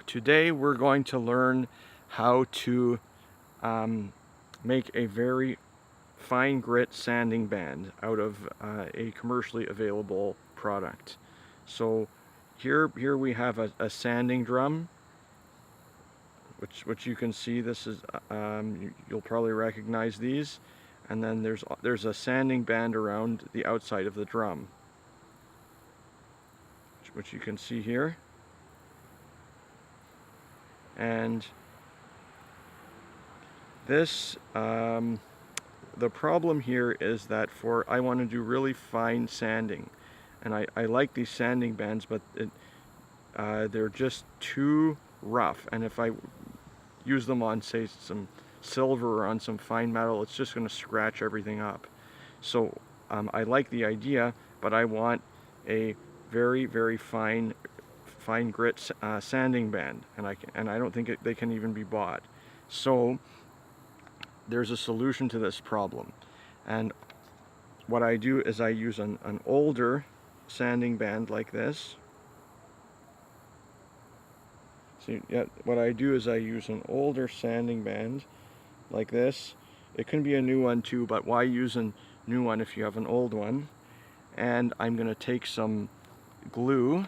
Today we're going to learn how to make a very fine grit sanding band out of a commercially available product. So here we have a sanding drum, which you can see. This is you'll probably recognize these, and then there's a sanding band around the outside of the drum, which you can see here. And this, the problem here is that I want to do really fine sanding, and I like these sanding bands, but they're just too rough, and if I use them on, say, some silver or on some fine metal, it's just going to scratch everything up. So I like the idea, but I want a very fine grit sanding band, and I don't think they can even be bought. So there's a solution to this problem, and what I do is I use an older sanding band like this. See, yeah, what I do is I use an older sanding band like this. It can be a new one too, but why use a new one if you have an old one? And I'm going to take some glue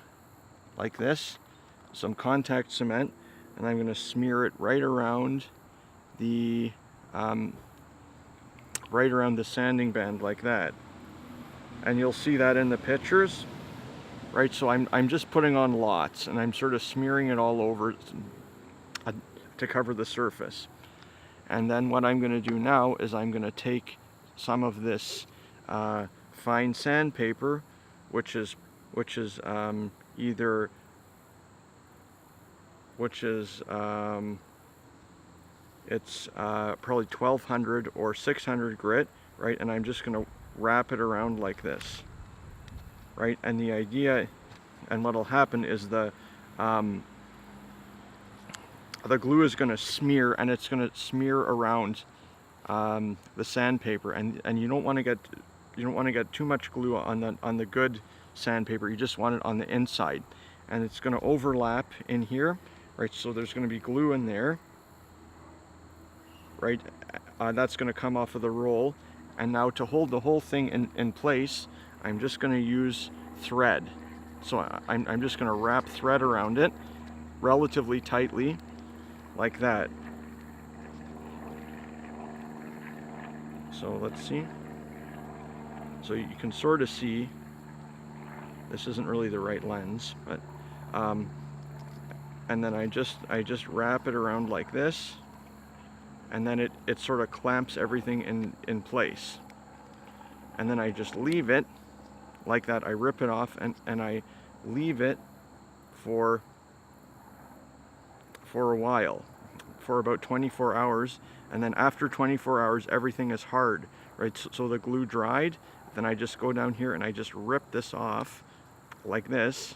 like this, some contact cement, and I'm going to smear it right around the sanding band like that. And you'll see that in the pictures, right? So I'm just putting on lots, and I'm sort of smearing it all over to cover the surface. And then what I'm going to do now is I'm going to take some of this fine sandpaper, which is it's probably 1200 or 600 grit, right? And I'm just going to wrap it around like this, right? And the idea, and what'll happen is the glue is going to smear, and it's going to smear around the sandpaper, and you don't want to get too much glue on the good sandpaper. You just want it on the inside, and it's going to overlap in here, right? So there's going to be glue in there, right? That's going to come off of the roll, and now to hold the whole thing in place, I'm just going to use thread. So I'm just going to wrap thread around it relatively tightly like that. So let's see. So you can sort of see, this isn't really the right lens, but and then I just wrap it around like this, and then it sort of clamps everything in place. And then I just leave it like that. I rip it off, and I leave it for a while, for about 24 hours. And then after 24 hours, everything is hard, right? So the glue dried. Then I just go down here and I just rip this off like this.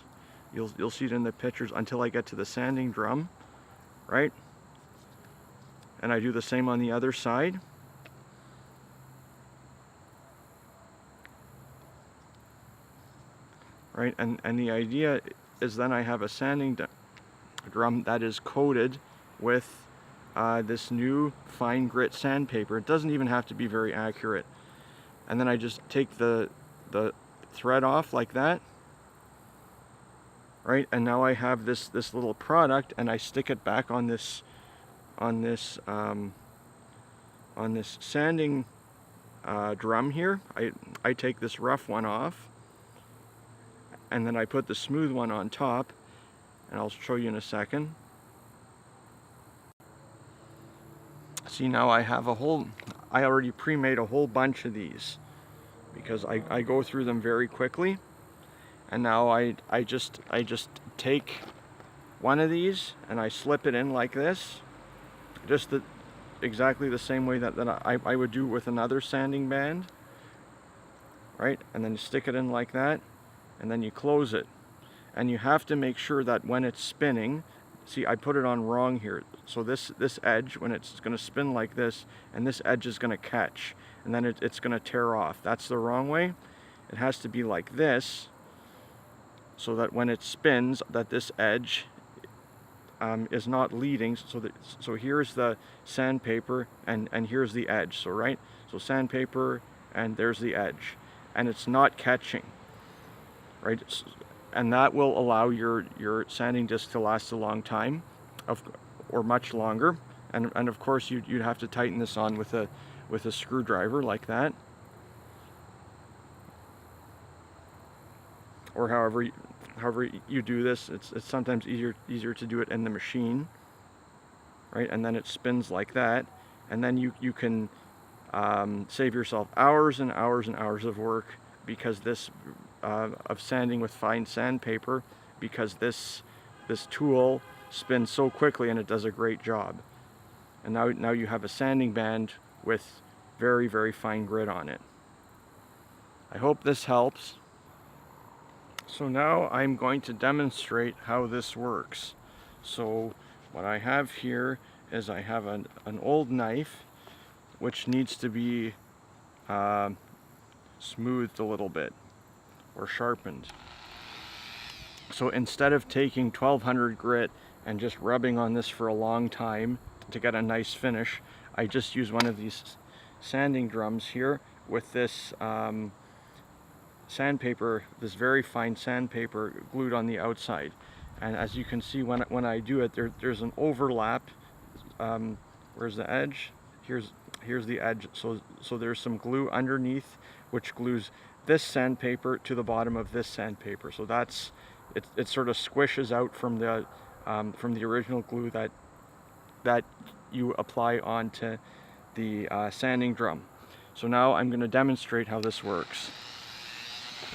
You'll see it in the pictures until I get to the sanding drum, right? And I do the same on the other side. Right, and the idea is then I have a sanding drum that is coated with this new fine grit sandpaper. It doesn't even have to be very accurate. And then I just take the thread off like that, right? And now I have this little product, and I stick it back on this sanding drum here. I take this rough one off, and then I put the smooth one on top, and I'll show you in a second. See, now I have I already pre-made a whole bunch of these because I go through them very quickly. And now I just take one of these and I slip it in like this, just exactly the same way that I would do with another sanding band, right? And then you stick it in like that, and then you close it. And you have to make sure that when it's spinning, see, I put it on wrong here. So this edge, when it's going to spin like this, and this edge is going to catch, and then it's going to tear off. That's the wrong way. It has to be like this, so that when it spins, that this edge is not leading. So here's the sandpaper and here's the edge. So right, so sandpaper and there's the edge, and it's not catching. Right, and that will allow your sanding disc to last a long time, or much longer. And of course you'd have to tighten this on with a screwdriver like that, or however you do this. It's sometimes easier to do it in the machine, right? And then it spins like that, and then you can save yourself hours and hours and hours of work, because this of sanding with fine sandpaper, because this tool spins so quickly and it does a great job. And now you have a sanding band with very, very fine grit on it. I hope this helps. So now I'm going to demonstrate how this works. So what I have here is I have an old knife which needs to be smoothed a little bit, or sharpened. So instead of taking 1200 grit and just rubbing on this for a long time to get a nice finish, I just use one of these sanding drums here with this sandpaper, this very fine sandpaper glued on the outside. And as you can see, when I do it, there's an overlap. Where's the edge? Here's the edge. So there's some glue underneath, which glues this sandpaper to the bottom of this sandpaper. So that's it sort of squishes out from the original glue that you apply onto the sanding drum. So now I'm going to demonstrate how this works.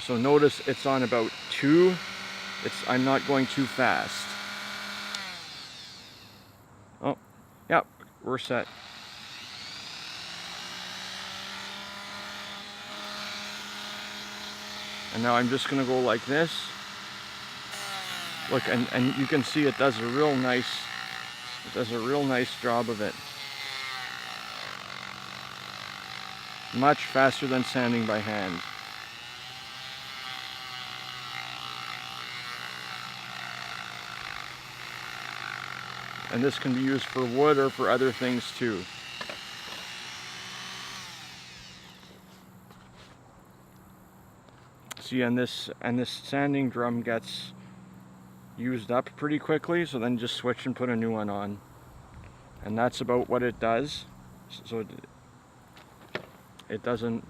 So notice it's on about 2. I'm not going too fast. Oh, yeah, we're set. And now I'm just going to go like this. Look, and you can see it does a real nice job of it. Much faster than sanding by hand. And this can be used for wood or for other things too. See, and this sanding drum gets used up pretty quickly, so then just switch and put a new one on. And that's about what it does. So it doesn't...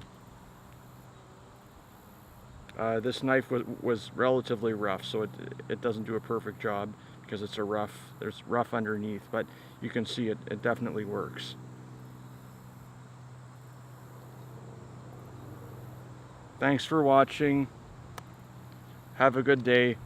this knife was relatively rough, so it doesn't do a perfect job, because there's rough underneath, but you can see it definitely works. Thanks for watching. Have a good day.